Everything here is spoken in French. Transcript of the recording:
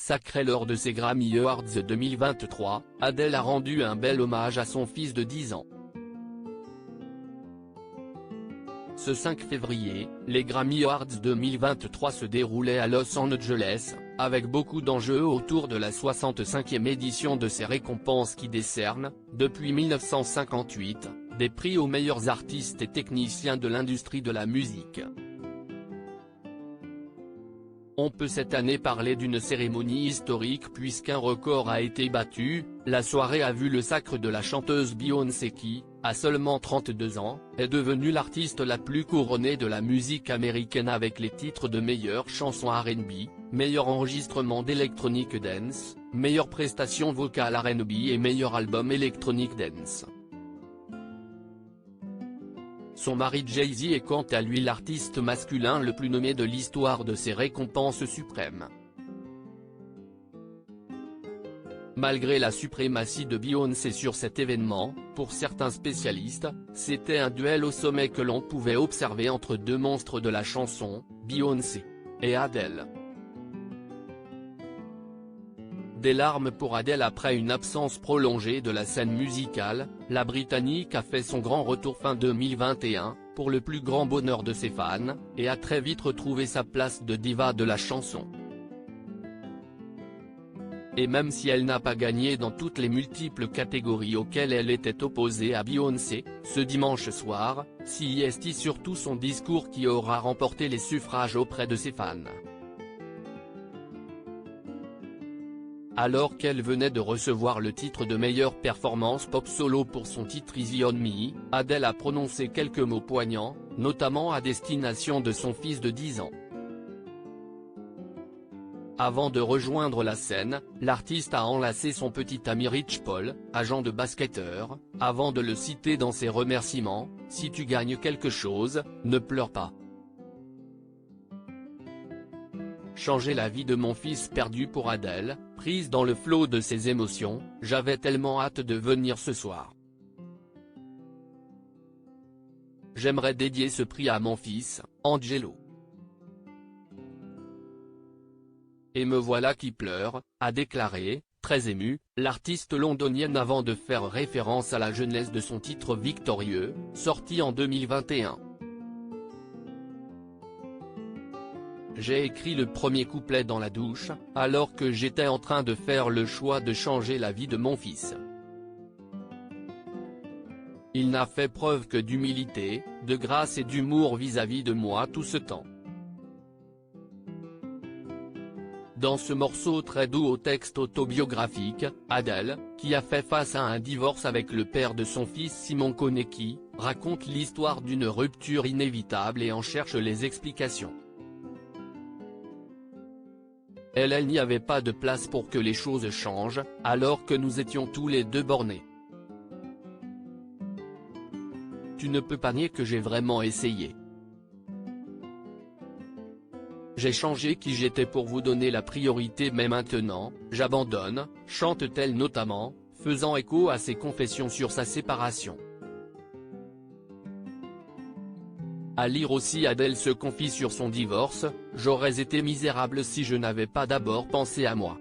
Sacrée lors de ses Grammy Awards 2023, Adele a rendu un bel hommage à son fils de 10 ans. Ce 5 février, les Grammy Awards 2023 se déroulaient à Los Angeles, avec beaucoup d'enjeux autour de la 65e édition de ces récompenses qui décernent, depuis 1958, des prix aux meilleurs artistes et techniciens de l'industrie de la musique. On peut cette année parler d'une cérémonie historique puisqu'un record a été battu. La soirée a vu le sacre de la chanteuse Beyoncé qui, à seulement 32 ans, est devenue l'artiste la plus couronnée de la musique américaine avec les titres de meilleure chanson R&B, meilleur enregistrement d'électronique dance, meilleure prestation vocale R&B et meilleur album électronique dance. Son mari Jay-Z est quant à lui l'artiste masculin le plus nommé de l'histoire de ces récompenses suprêmes. Malgré la suprématie de Beyoncé sur cet événement, pour certains spécialistes, c'était un duel au sommet que l'on pouvait observer entre deux monstres de la chanson, Beyoncé et Adele. Des larmes pour Adele après une absence prolongée de la scène musicale, la Britannique a fait son grand retour fin 2021, pour le plus grand bonheur de ses fans, et a très vite retrouvé sa place de diva de la chanson. Et même si elle n'a pas gagné dans toutes les multiples catégories auxquelles elle était opposée à Beyoncé, ce dimanche soir, c'est surtout son discours qui aura remporté les suffrages auprès de ses fans. Alors qu'elle venait de recevoir le titre de meilleure performance pop solo pour son titre Easy on Me, Adele a prononcé quelques mots poignants, notamment à destination de son fils de 10 ans. Avant de rejoindre la scène, l'artiste a enlacé son petit ami Rich Paul, agent de basketteur, avant de le citer dans ses remerciements, « Si tu gagnes quelque chose, ne pleure pas. Changer la vie de mon fils perdu pour Adele, prise dans le flot de ses émotions, j'avais tellement hâte de venir ce soir. J'aimerais dédier ce prix à mon fils, Angelo. Et me voilà qui pleure, a déclaré, très émue, l'artiste londonienne avant de faire référence à la jeunesse de son titre victorieux, sorti en 2021. J'ai écrit le premier couplet dans la douche, alors que j'étais en train de faire le choix de changer la vie de mon fils. Il n'a fait preuve que d'humilité, de grâce et d'humour vis-à-vis de moi tout ce temps. Dans ce morceau très doux au texte autobiographique, Adele, qui a fait face à un divorce avec le père de son fils Simon Konecki, raconte l'histoire d'une rupture inévitable et en cherche les explications. Elle n'y avait pas de place pour que les choses changent, alors que nous étions tous les deux bornés. Tu ne peux pas nier que j'ai vraiment essayé. J'ai changé qui j'étais pour vous donner la priorité mais maintenant, j'abandonne, chante-t-elle notamment, faisant écho à ses confessions sur sa séparation. À lire aussi Adele se confie sur son divorce, « J'aurais été misérable si je n'avais pas d'abord pensé à moi.